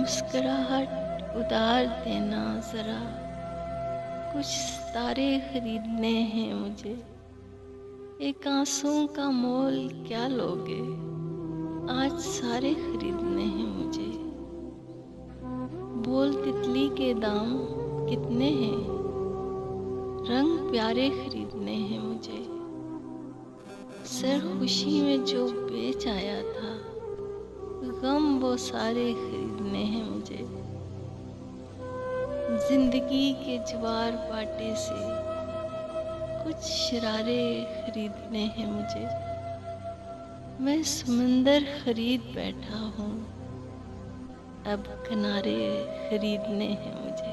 मुस्कुराहट उतार देना ज़रा, कुछ सितारे खरीदने हैं मुझे। एक आंसू का मोल क्या लोगे, आज सारे खरीदने हैं मुझे। बोल तितली के दाम कितने हैं, रंग प्यारे खरीदने हैं मुझे। सर खुशी में जो बेच आया था, गम वो सारे खरीदने हैं मुझे। जिंदगी के ज्वार बाटे से कुछ शरारे खरीदने हैं मुझे। मैं समंदर खरीद बैठा हूँ, अब किनारे खरीदने हैं मुझे।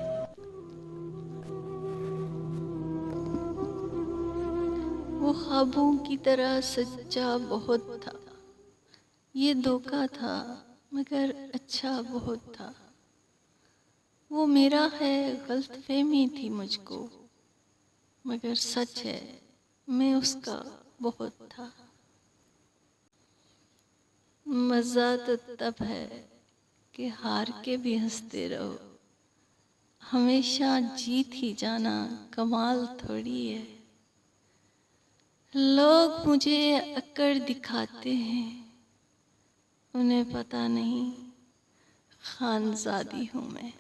वो ख्वाबों की तरह सच्चा बहुत था, ये धोखा था मगर अच्छा बहुत था। वो मेरा है गलतफहमी थी मुझको, मगर सच है मैं उसका बहुत था। मज़ा तो तब है कि हार के भी हंसते रहो, हमेशा जीत ही जाना कमाल थोड़ी है। लोग मुझे अकड़ दिखाते हैं, उन्हें पता नहीं खानज़ादी हूँ मैं।